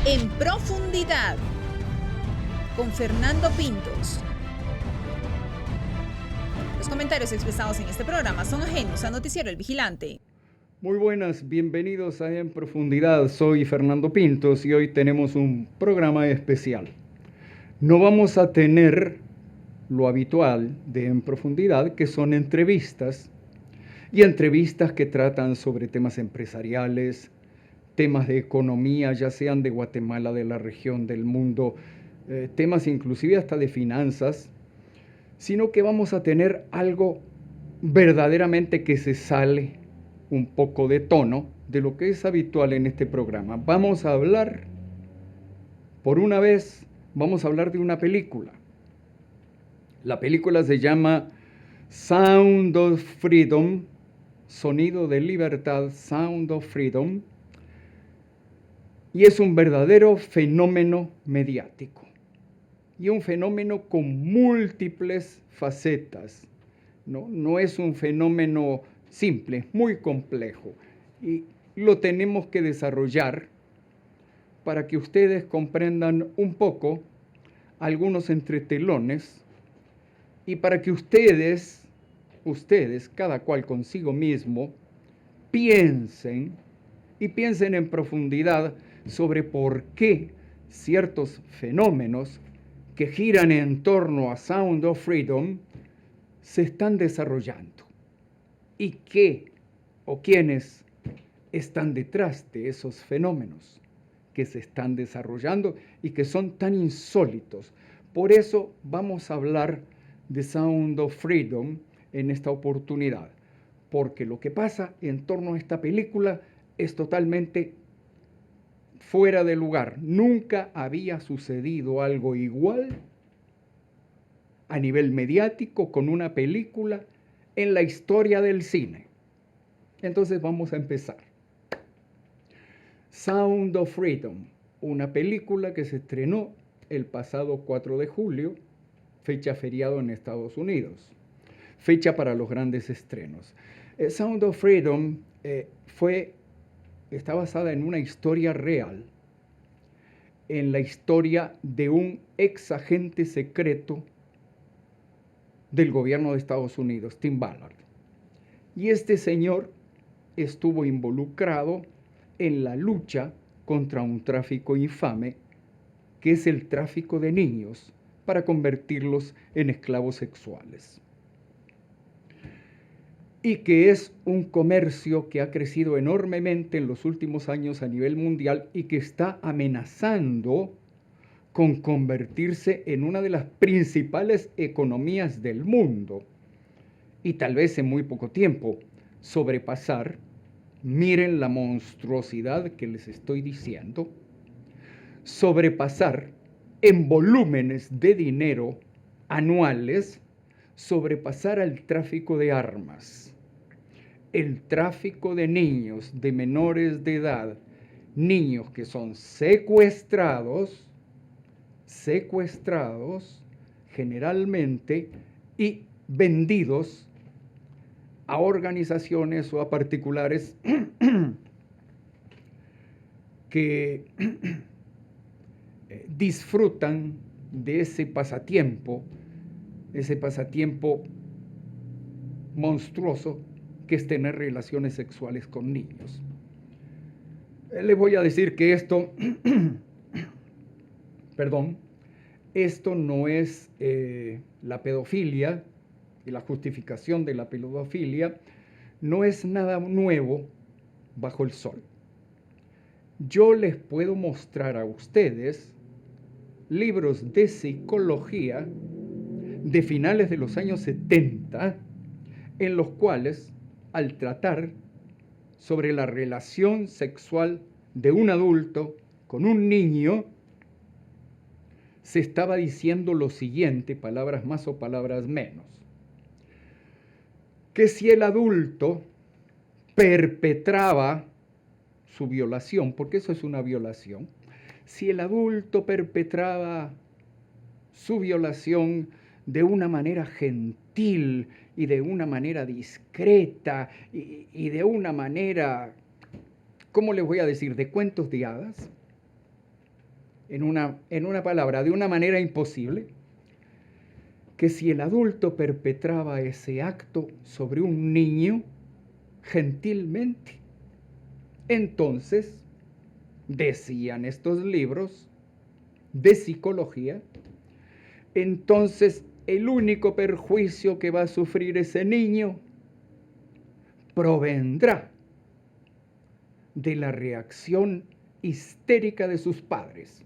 En profundidad, con Fernando Pintos. Los comentarios expresados en este programa son ajenos a Noticiero El Vigilante. Muy buenas, bienvenidos a En Profundidad. Soy Fernando Pintos y hoy tenemos un programa especial. No vamos a tener lo habitual de En Profundidad, que son entrevistas, y entrevistas que tratan sobre temas empresariales, temas de economía, ya sean de Guatemala, de la región, del mundo, temas inclusive hasta de finanzas, sino que vamos a tener algo verdaderamente que se sale un poco de tono de lo que es habitual en este programa. Vamos a hablar, por una vez, vamos a hablar de una película. La película se llama Sound of Freedom, Sonido de Libertad, Sound of Freedom, y es un verdadero fenómeno mediático, y un fenómeno con múltiples facetas. No es un fenómeno simple, es muy complejo, y lo tenemos que desarrollar para que ustedes comprendan un poco algunos entretelones y para que ustedes, cada cual consigo mismo, piensen en profundidad sobre por qué ciertos fenómenos que giran en torno a Sound of Freedom se están desarrollando y qué o quiénes están detrás de esos fenómenos que se están desarrollando y que son tan insólitos. Por eso vamos a hablar de Sound of Freedom en esta oportunidad, porque lo que pasa en torno a esta película es totalmente fuera de lugar. Nunca había sucedido algo igual a nivel mediático con una película en la historia del cine. Entonces vamos a empezar. Sound of Freedom, una película que se estrenó el pasado 4 de julio, fecha feriado en Estados Unidos, fecha para los grandes estrenos. Sound of Freedom está basada en una historia real, en la historia de un ex agente secreto del gobierno de Estados Unidos, Tim Ballard. Y este señor estuvo involucrado en la lucha contra un tráfico infame, que es el tráfico de niños para convertirlos en esclavos sexuales. Y que es un comercio que ha crecido enormemente en los últimos años a nivel mundial y que está amenazando con convertirse en una de las principales economías del mundo y tal vez en muy poco tiempo sobrepasar, miren la monstruosidad que les estoy diciendo, sobrepasar en volúmenes de dinero anuales, sobrepasar al tráfico de armas, el tráfico de niños, de menores de edad, niños que son secuestrados generalmente y vendidos a organizaciones o a particulares que disfrutan de ese pasatiempo monstruoso que es tener relaciones sexuales con niños. Les voy a decir que esto no es la pedofilia y la justificación de la pedofilia, no es nada nuevo bajo el sol. Yo les puedo mostrar a ustedes libros de psicología de finales de los años 70, en los cuales, al tratar sobre la relación sexual de un adulto con un niño, se estaba diciendo lo siguiente, palabras más o palabras menos, que si el adulto perpetraba su violación, porque eso es una violación, si el adulto perpetraba su violación de una manera gentil y de una manera discreta y de una manera, ¿cómo les voy a decir?, de cuentos de hadas, en una palabra, de una manera imposible, que si el adulto perpetraba ese acto sobre un niño gentilmente, entonces, decían estos libros de psicología, entonces el único perjuicio que va a sufrir ese niño provendrá de la reacción histérica de sus padres.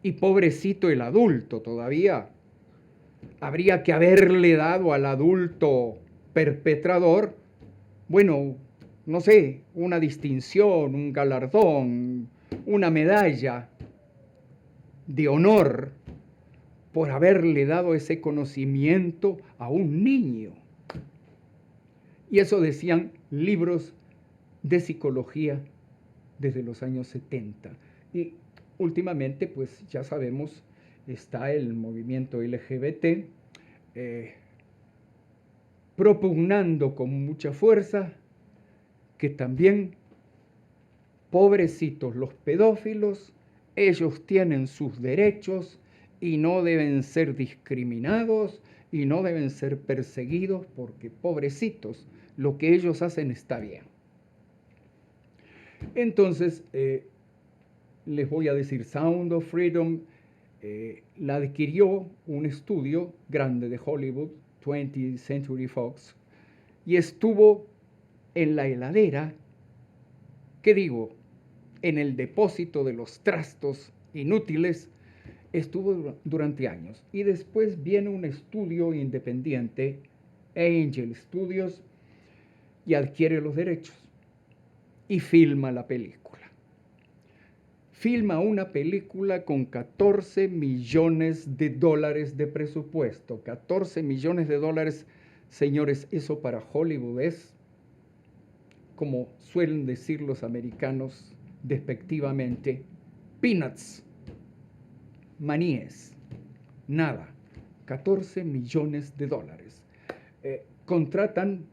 Y pobrecito el adulto, todavía habría que haberle dado al adulto perpetrador, bueno, no sé, una distinción, un galardón, una medalla de honor por haberle dado ese conocimiento a un niño. Y eso decían libros de psicología desde los años 70. Y últimamente, pues ya sabemos, está el movimiento LGBT propugnando con mucha fuerza que también, pobrecitos los pedófilos, ellos tienen sus derechos y no deben ser discriminados y no deben ser perseguidos porque, pobrecitos, lo que ellos hacen está bien. Entonces, les voy a decir, Sound of Freedom la adquirió un estudio grande de Hollywood, 20th Century Fox, y estuvo en la heladera, ¿qué digo? En el depósito de los trastos inútiles, estuvo durante años. Y después viene un estudio independiente, Angel Studios, y adquiere los derechos y filma la película. Filma una película con 14 millones de dólares de presupuesto. 14 millones de dólares, señores, eso para Hollywood es, como suelen decir los americanos despectivamente, peanuts, maníes, nada. 14 millones de dólares. Contratan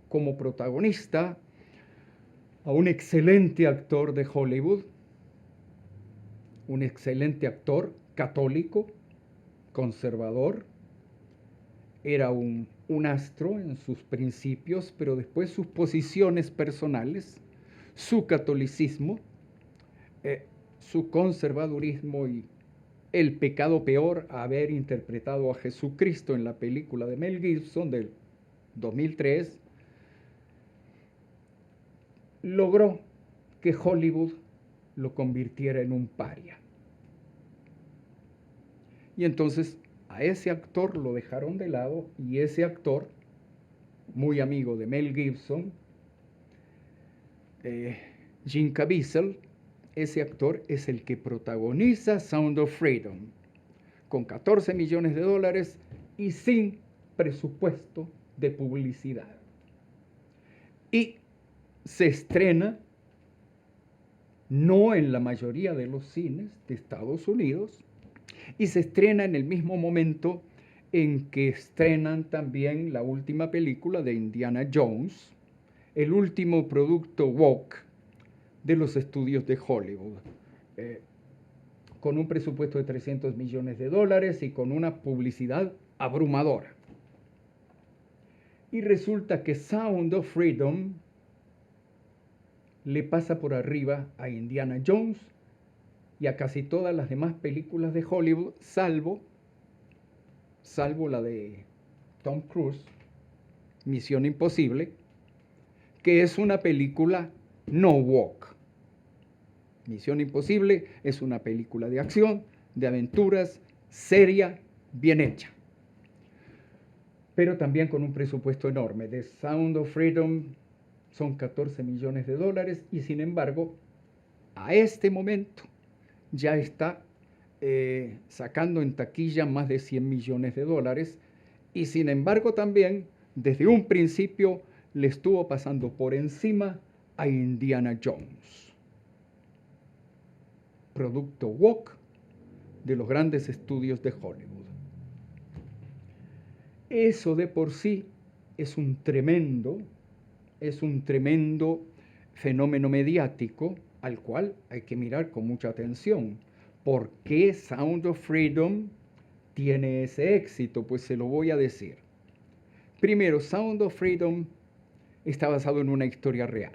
como protagonista a un excelente actor de Hollywood, un excelente actor católico, conservador, era un astro en sus principios, pero después sus posiciones personales, su catolicismo, su conservadurismo y el pecado peor, haber interpretado a Jesucristo en la película de Mel Gibson del 2003, logró que Hollywood lo convirtiera en un paria. Y entonces a ese actor lo dejaron de lado y ese actor, muy amigo de Mel Gibson, Jim Caviezel, ese actor es el que protagoniza Sound of Freedom, con 14 millones de dólares y sin presupuesto de publicidad. Y se estrena no en la mayoría de los cines de Estados Unidos, y se estrena en el mismo momento en que estrenan también la última película de Indiana Jones, el último producto woke de los estudios de Hollywood, con un presupuesto de 300 millones de dólares y con una publicidad abrumadora. Y resulta que Sound of Freedom le pasa por arriba a Indiana Jones y a casi todas las demás películas de Hollywood, salvo la de Tom Cruise, Misión Imposible, que es una película no woke. Misión Imposible es una película de acción, de aventuras, seria, bien hecha, pero también con un presupuesto enorme. The Sound of Freedom son 14 millones de dólares y sin embargo, a este momento ya está sacando en taquilla más de 100 millones de dólares y sin embargo también desde un principio le estuvo pasando por encima a Indiana Jones, producto woke de los grandes estudios de Hollywood. Eso de por sí es un tremendo fenómeno mediático al cual hay que mirar con mucha atención. ¿Por qué Sound of Freedom tiene ese éxito? Pues se lo voy a decir. Primero, Sound of Freedom está basado en una historia real.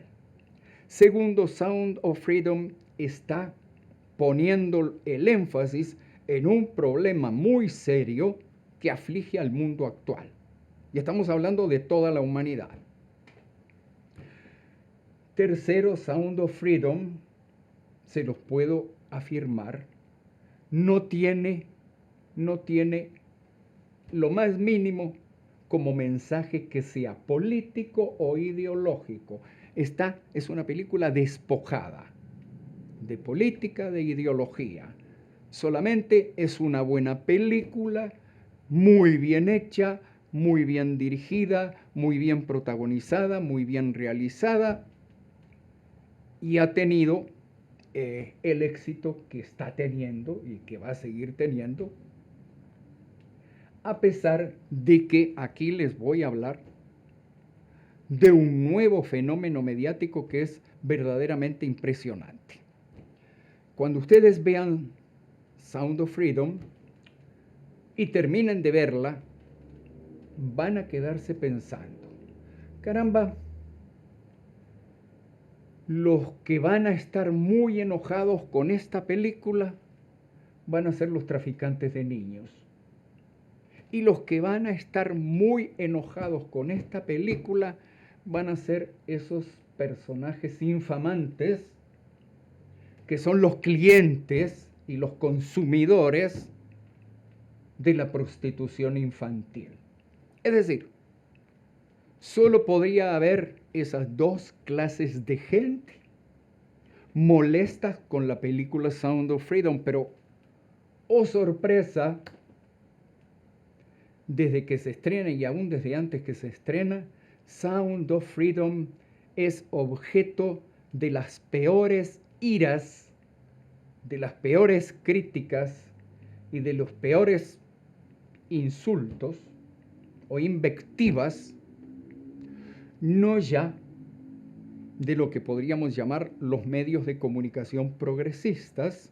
Segundo, Sound of Freedom está poniendo el énfasis en un problema muy serio que aflige al mundo actual. Y estamos hablando de toda la humanidad. Tercero, Sound of Freedom, se los puedo afirmar, no tiene lo más mínimo como mensaje que sea político o ideológico. Es una película despojada de política, de ideología. Solamente es una buena película, muy bien hecha, muy bien dirigida, muy bien protagonizada, muy bien realizada, y ha tenido el éxito que está teniendo y que va a seguir teniendo, a pesar de que aquí les voy a hablar de un nuevo fenómeno mediático que es verdaderamente impresionante. Cuando ustedes vean Sound of Freedom y terminen de verla, van a quedarse pensando, caramba, los que van a estar muy enojados con esta película van a ser los traficantes de niños. Y los que van a estar muy enojados con esta película van a ser esos personajes infamantes que son los clientes y los consumidores de la prostitución infantil. Es decir, solo podría haber esas dos clases de gente molestas con la película Sound of Freedom, pero, oh sorpresa, desde que se estrena y aún desde antes que se estrena, Sound of Freedom es objeto de las peores iras, de las peores críticas y de los peores insultos o invectivas, no ya de lo que podríamos llamar los medios de comunicación progresistas,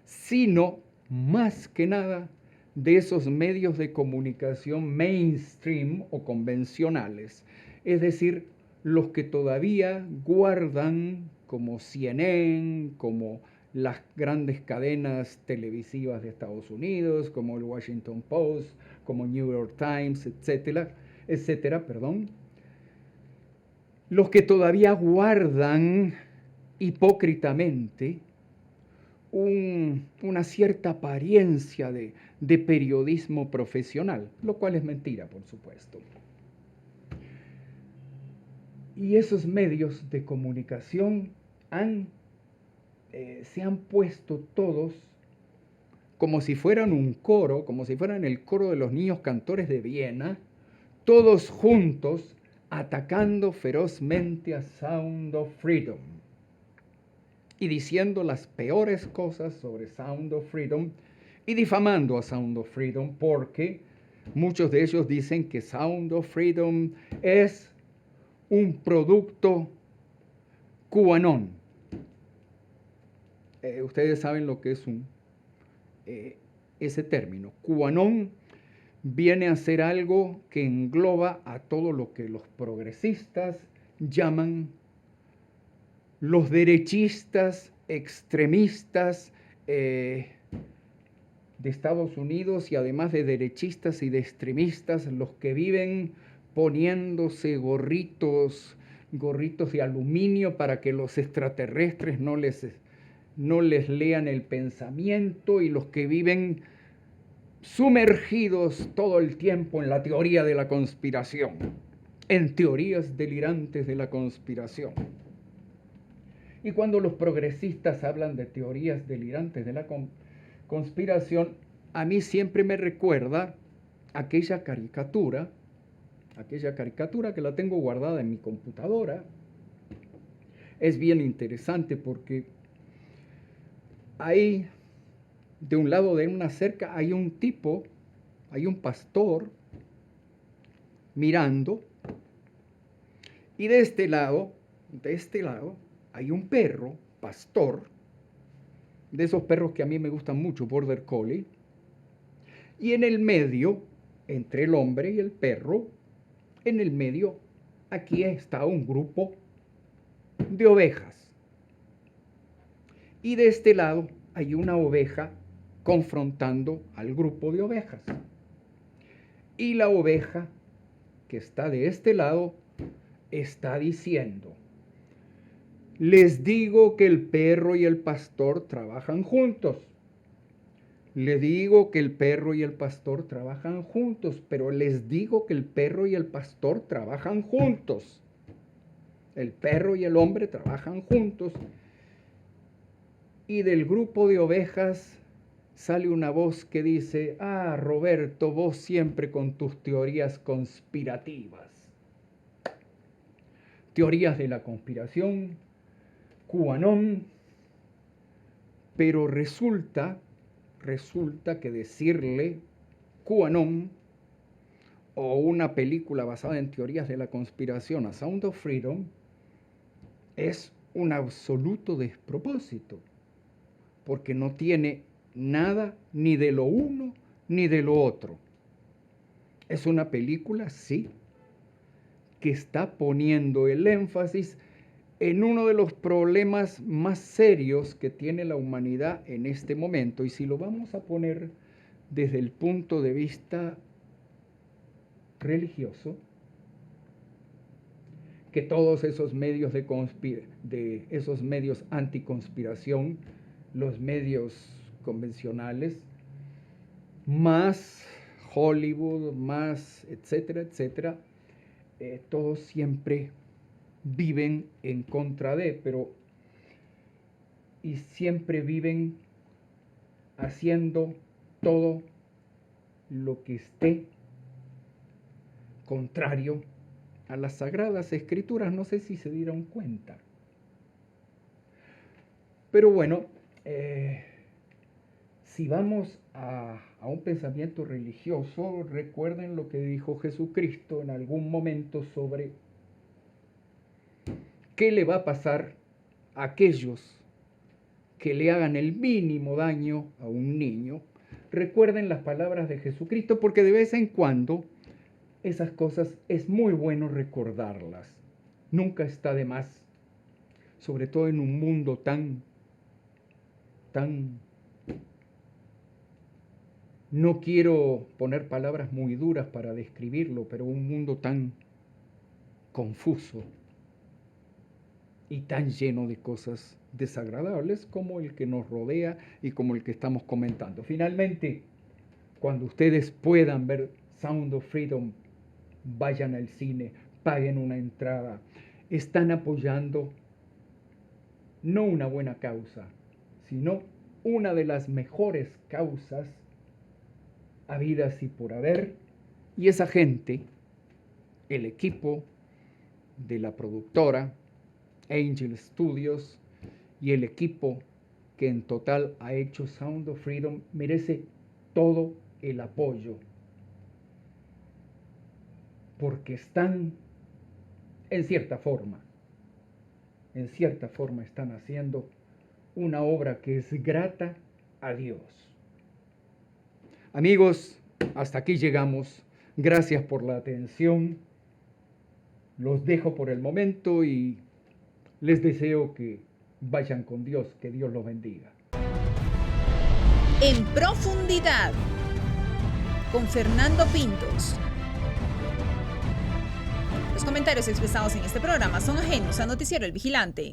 sino más que nada de esos medios de comunicación mainstream o convencionales, es decir, los que todavía guardan, como CNN, como las grandes cadenas televisivas de Estados Unidos, como el Washington Post, como New York Times, etcétera, los que todavía guardan hipócritamente una cierta apariencia de periodismo profesional, lo cual es mentira, por supuesto. Y esos medios de comunicación se han puesto todos como si fueran un coro, como si fueran el coro de los niños cantores de Viena, todos juntos atacando ferozmente a Sound of Freedom y diciendo las peores cosas sobre Sound of Freedom y difamando a Sound of Freedom, porque muchos de ellos dicen que Sound of Freedom es un producto QAnon. Ustedes saben lo que es ese término. QAnon viene a ser algo que engloba a todo lo que los progresistas llaman los derechistas extremistas de Estados Unidos, y además de derechistas y de extremistas, los que viven poniéndose gorritos de aluminio para que los extraterrestres no les lean el pensamiento, y los que viven sumergidos todo el tiempo en la teoría de la conspiración, en teorías delirantes de la conspiración. Y cuando los progresistas hablan de teorías delirantes de la conspiración, a mí siempre me recuerda aquella caricatura que la tengo guardada en mi computadora. Es bien interesante porque ahí, de un lado de una cerca, hay un pastor mirando, y de este lado hay un perro pastor, de esos perros que a mí me gustan mucho, Border Collie, y en el medio, entre el hombre y el perro, en el medio, aquí está un grupo de ovejas. Y de este lado hay una oveja confrontando al grupo de ovejas. Y la oveja que está de este lado está diciendo: les digo que el perro y el pastor trabajan juntos. Le digo que el perro y el pastor trabajan juntos, pero les digo que el perro y el pastor trabajan juntos. El perro y el hombre trabajan juntos. Y del grupo de ovejas sale una voz que dice: ah, Roberto, vos siempre con tus teorías conspirativas. Teorías de la conspiración, QAnon, pero resulta que decirle QAnon o una película basada en teorías de la conspiración a Sound of Freedom es un absoluto despropósito, porque no tiene nada ni de lo uno ni de lo otro. Es una película, sí, que está poniendo el énfasis en uno de los problemas más serios que tiene la humanidad en este momento. Y si lo vamos a poner desde el punto de vista religioso, que todos esos medios de esos medios anticonspiración, los medios convencionales, más Hollywood, más etcétera, etcétera, todos siempre viven en contra de, y siempre viven haciendo todo lo que esté contrario a las Sagradas Escrituras. No sé si se dieron cuenta. Pero bueno, si vamos a un pensamiento religioso, recuerden lo que dijo Jesucristo en algún momento sobre qué le va a pasar a aquellos que le hagan el mínimo daño a un niño. Recuerden las palabras de Jesucristo, porque de vez en cuando esas cosas es muy bueno recordarlas. Nunca está de más, sobre todo en un mundo tan, no quiero poner palabras muy duras para describirlo, pero un mundo tan confuso y tan lleno de cosas desagradables como el que nos rodea y como el que estamos comentando. Finalmente, cuando ustedes puedan ver Sound of Freedom, vayan al cine, paguen una entrada. Están apoyando no una buena causa, sino una de las mejores causas habidas y por haber. Y esa gente, el equipo de la productora Angel Studios y el equipo que en total ha hecho Sound of Freedom, merece todo el apoyo, porque están en cierta forma están haciendo una obra que es grata a Dios. Amigos, hasta aquí llegamos. Gracias por la atención. Los dejo por el momento y les deseo que vayan con Dios, que Dios los bendiga. En profundidad, con Fernando Pintos. Los comentarios expresados en este programa son ajenos a Noticiero El Vigilante.